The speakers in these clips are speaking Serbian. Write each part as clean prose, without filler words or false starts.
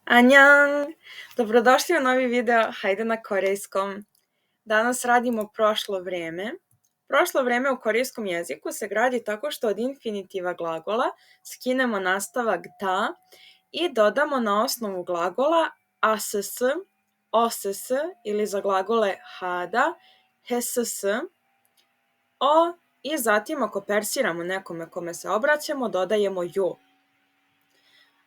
Anjang! Dobrodošli u novi video Hajde na korejskom. Danas radimo prošlo vreme. Prošlo vreme u korejskom jeziku se gradi tako što od infinitiva glagola skinemo nastavak da i dodamo na osnovu glagola ass, oss ili za glagole hada, hss, o i zatim ako persiramo nekome kome se obraćamo dodajemo jo.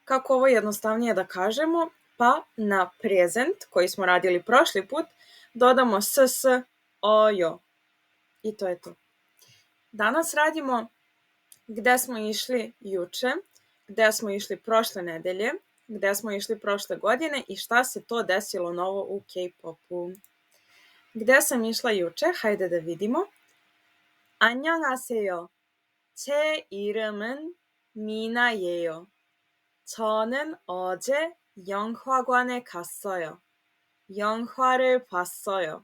Kako ovo jednostavnije da kažemo, pa na prezent koji smo radili prošli put dodamo ss, ojo. I to je to. Danas radimo gde smo išli juče, gde smo išli prošle nedelje, gde smo išli prošle godine i šta se to desilo novo u K-popu. Gde sam išla juče? Hajde da vidimo. 안녕하세요. 제 이름은 미나예요. 저는 어제 영화관에 갔어요. 영화를 봤어요.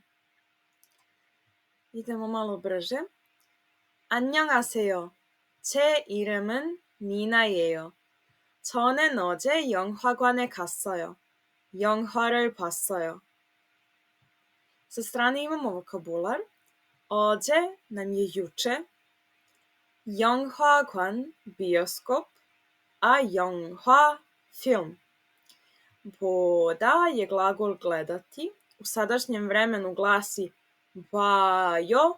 idemo malo brže. 안녕하세요. 제 이름은 미나예요. 저는 어제 영화관에 갔어요. 영화를 봤어요. Sa strane imamo vokabular. Ođe nam je juče. 영화관 bioskop, a 영화 film. Boda je glagol gledati. U sadašnjem vremenu glasi 봐요,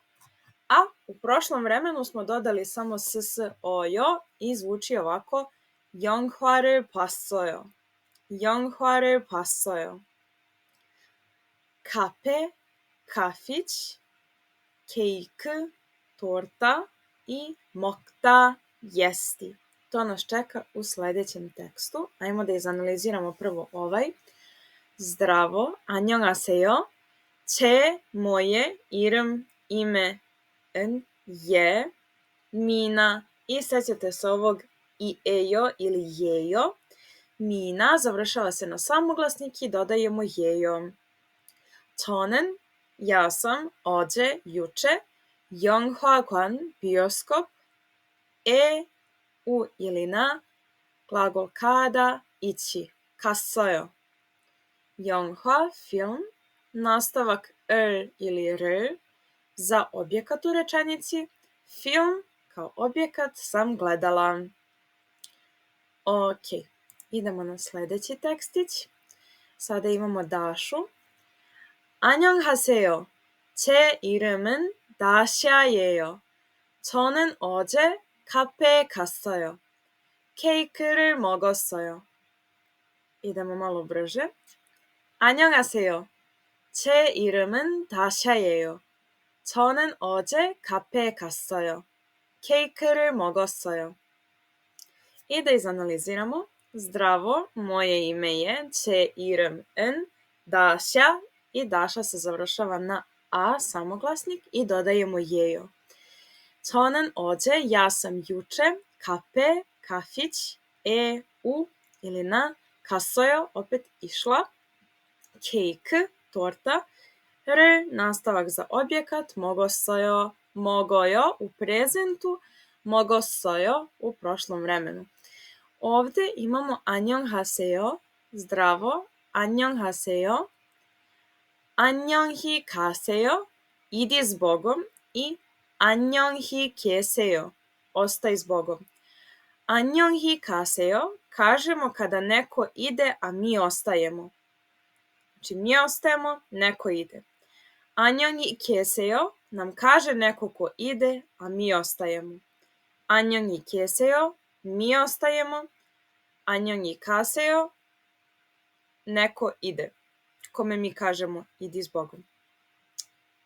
a u prošlom vremenu smo dodali samo ss, ojo i zvuči ovako 영화를 봤어요. 영화를 봤어요. kafe, kafić, 케이크, torta i 먹다, jesti. To nas čeka u sledećem tekstu. Ajmo da izanaliziramo prvo ovaj. Zdravo, 안녕하세요. 제 moje ime je Mina i sećate se ovog i ejo ili jejo. Mina završava se na samoglasnik i dodajemo jejo. 저는 ja sam 어제 juče 영화관 bioskop u ili na glagol kada ići 갔어요. 영화 film nastavak ili r za objekat u rečenici, film kao objekat sam gledala. Ok, idemo na sledeći tekstić. Sada imamo Dašu. 안녕하세요. 제 이름은 다샤예요. 저는 어제 카페에 갔어요. 케이크를 먹었어요. idemo malo brže. 안녕하세요. 제 이름은 다샤예요. 저는 어제 카페에 갔어요. 케이크를 먹었어요. I da izanaliziramo. Zdravo, moje ime je 제 이름은 Daša i Daša se završava na a samoglasnik i dodajemo jejo. 저는 어제, ja sam juče, kafe, kafić, u ili na 갔어요, opet išla, cake, torta, r, nastavak za objekat, 먹었어요, 먹어요 u prezentu, 먹었어요 u prošlom vremenu. Ovde imamo 안녕하세요, zdravo, 안녕하세요, 안녕히 가세요, idi s Bogom i 안녕히 계세요, ostaj s Bogom. 안녕히 가세요 kažemo kada neko ide, a mi ostajemo. Znači mi ostajemo, neko ide. 안녕히 계세요 nam kaže neko ko ide, a mi ostajemo. 안녕히 계세요, mi ostajemo. 안녕히 가세요, neko ide, kome mi kažemo idi s Bogom.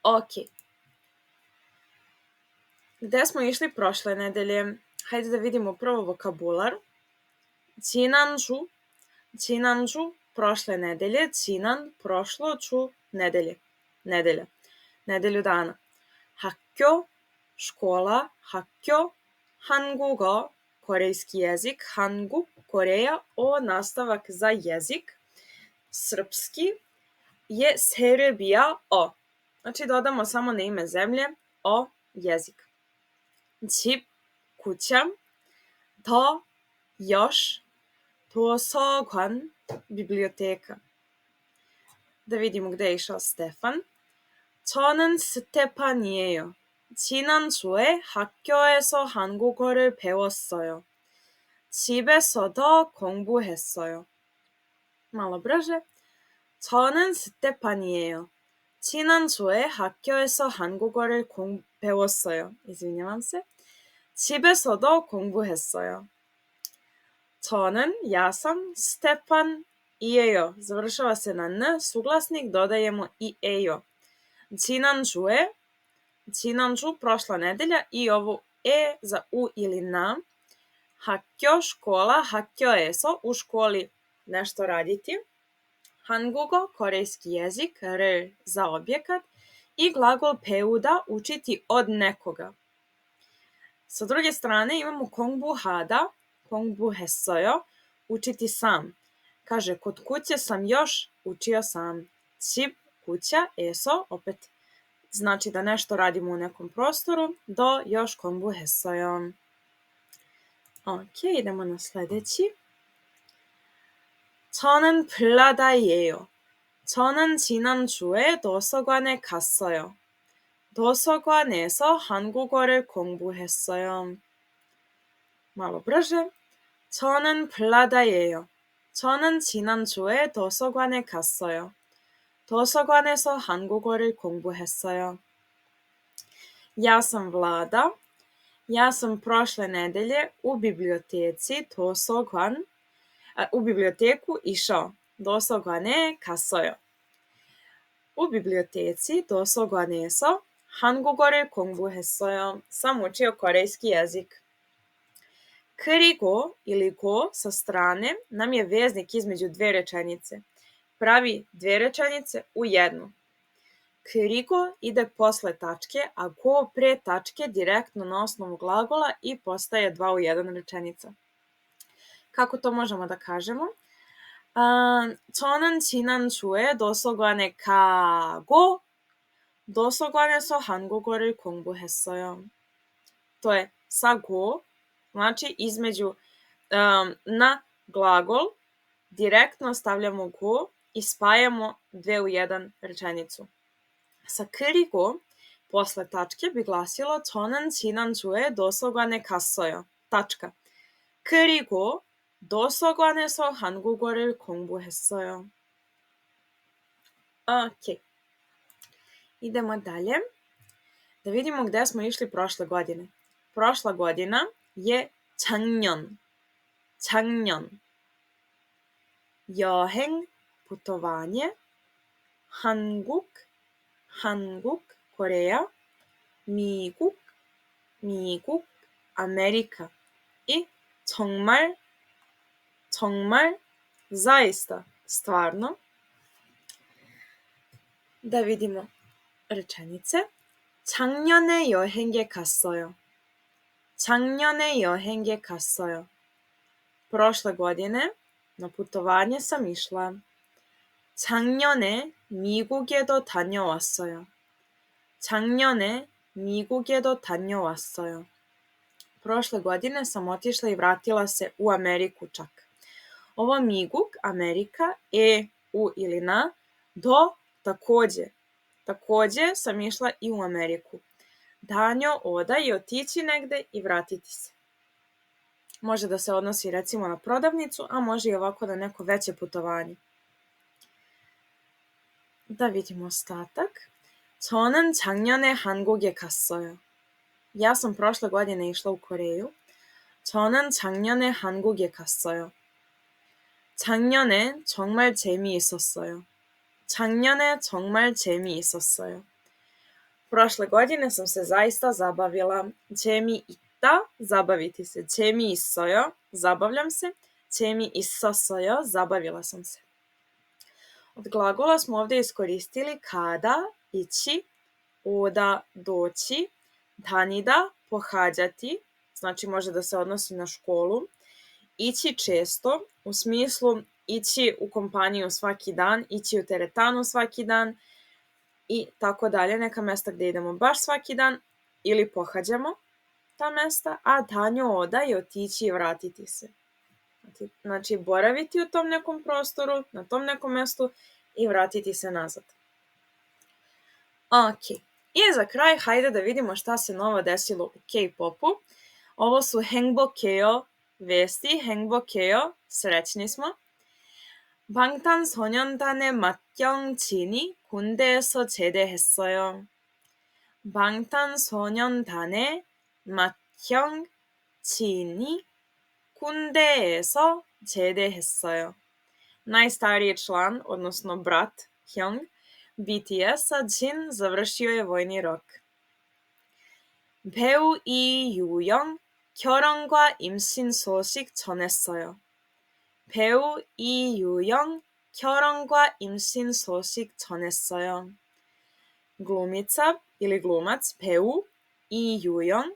Ok. Gde smo išli prošle nedelje? Hajde da vidimo prvo vokabular. 지난주, 지난주, prošle nedelje, 지난, prošlo, 주, nedelje, nedelja, nedelju dana. 학교, škola, 학교, 한국어, korejski jezik, 한국, Koreja, o nastavak za jezik. Srpski je Serbija, o. Znači dodamo samo na ime zemlje, o, jezik. 집, kuća, 더, još, 도서관, biblioteka. Da vidimo gde je išao Stefan. 저는 스테판이에요. 지난주에 학교에서 한국어를 배웠어요. 집에서도 공부했어요. Malo brže. 저는 스테판이에요. 지난주에 학교에서 한국어를 배웠어요. Izvinjavam se. 집에서도 공부했어요. 저는 ja sam Stepan이에요. Završava se na n, suglasnik, dodajemo i ejo. 지난주에, 지난주, prošla nedelja, i ovo e za u ili na. 학교, škola, 학교에서, u školi nešto raditi. 한국어, korejski jezik, r za objekat. I glagol 배우다, učiti od nekoga. Sa druge strane imamo 공부하다, 공부했어요, učiti sam. Kaže, kod kuće sam još učio sam. 집, kuća, eso, opet znači da nešto radimo u nekom prostoru, do još 공부했어요. Ok, idemo na sledeći. 저는 블라다이에요. 저는 지난주에 도서관에 갔어요. 도서관에서 한국어를 공부했어요. Malo brže. 저는 블라다예요. 저는 지난주에 도서관에 갔어요. 도서관에서 한국어를 공부했어요. Ja sam Vlada. Ja sam prošle nedelje u biblioteci 도서관, u biblioteku išao. 도서관에 갔어요. U biblioteci 도서관에서 한국어를 공부했어요. Sam učio korejski jezik. 그리고 ili go sa strane nam je veznik između dve rečenice. Pravi dve rečenice u jednu. 그리고 ide posle tačke, a go pre tačke direktno na osnovu glagola i postaje 2 u 1 rečenica. Kako to možemo da kažemo? 저는 지난주에 도서관에 가고 도서관에서 한국어를 공부했어요. To je sa go, znači između na glagol direktno stavljamo go i spajamo 2 u 1 rečenicu. Sa 그리고 posle tačke bi glasilo 저는 지난주에 도서관에 갔어요. tačka. 그리고 도서관에서 한국어를 공부했어요. Ok. Idemo dalje. Da vidimo gde smo išli prošle godine. Prošla godina je 작년. 작년. 여행, putovanje. 한국, 한국, Koreja. 미국, 미국, Amerika. I 정말, 정말, zaista, stvarno. Da vidimo rečenice. 작년에 여행에 갔어요. 작년에 여행에 갔어요. Prošle godine na putovanje sam išla. 작년에 미국에도 다녀왔어요. 작년에 미국에도 다녀왔어요. Prošle godine sam otišla i vratila se u Ameriku čak. Ovo mi국, Amerika, u ili na, do, takođe. Takođe sam išla i u Ameriku. Danjo, oda i otići negde i vratiti se. Može da se odnosi recimo na prodavnicu, a može i ovako na neko veće putovanje. Da vidimo ostatak. 저는 작년에 한국에 갔어요. Ja sam prošle godine išla u Koreju. 저는 작년에 한국에 갔어요. 작년에 정말 재미있었어요. 작년에 정말 재미있었어요. Prošle godine sam se zaista zabavila. 재미있다, zabaviti se. 재미있어요, zabavljam se. 재미있었어요, zabavila sam se. Od glagola smo ovde iskoristili kada, ići, oda, doći, 다니다, pohađati, znači može da se odnosi na školu, ići često, u smislu ići u kompaniju svaki dan, ići u teretanu svaki dan i tako dalje, neka mesta gde idemo baš svaki dan ili pohađamo ta mesta, a danjo oda je otići i vratiti se. Znači, boraviti u tom nekom prostoru, na tom nekom mestu i vratiti se nazad. Ok, i za kraj hajde da vidimo šta se novo desilo u K-popu. Ovo su 행복해요 vesti, 행복해요, srećni smo. 방탄소년단의 맏형 진이 군대에서 제대했어요. 방탄소년단의 맏형 진이 군대에서 제대했어요. Najstariji član, odnosno brat Hyung BTS-a Jin završio je vojni rok. 배우 이유영 결혼과 임신 소식 전했어요. 배우 이유영 결혼과 임신 소식 전했어요. Glumica ili glumac 배우 이유영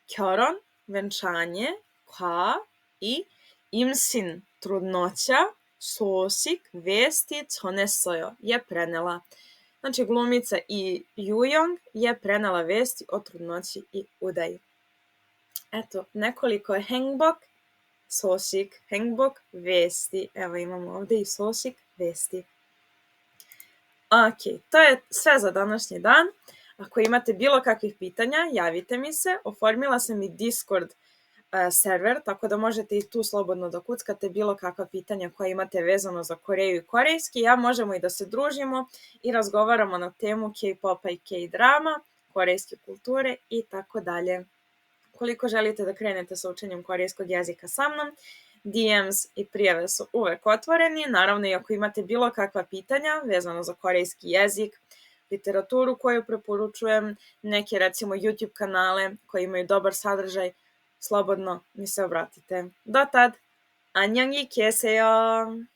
결혼, venčanje, kwa i imsin, trudnoća, sošik, vesti, 전했어요, je prenela. Znači, glumica i Jujong je prenela vesti o trudnoći i udaji. Eto, nekoliko je 행복, sošik, 행복, vesti. Evo imamo ovde i sošik, vesti. Ok, to je sve za današnji dan. Ako imate bilo kakvih pitanja, javite mi se. Oformila sam i Discord server, tako da možete i tu slobodno da kuckate bilo kakva pitanja koja imate vezano za Koreju i korejski. Ja možemo i da se družimo i razgovaramo na temu K-popa i K-drama, korejske kulture i tako dalje. Koliko želite da krenete sa učenjem korejskog jezika sa mnom, DMs i prijave su uvek otvoreni. Naravno, i ako imate bilo kakva pitanja vezano za korejski jezik, literaturu koju preporučujem, neke recimo YouTube kanale koji imaju dobar sadržaj, slobodno mi se obratite. Do tad, 안녕히 계세요.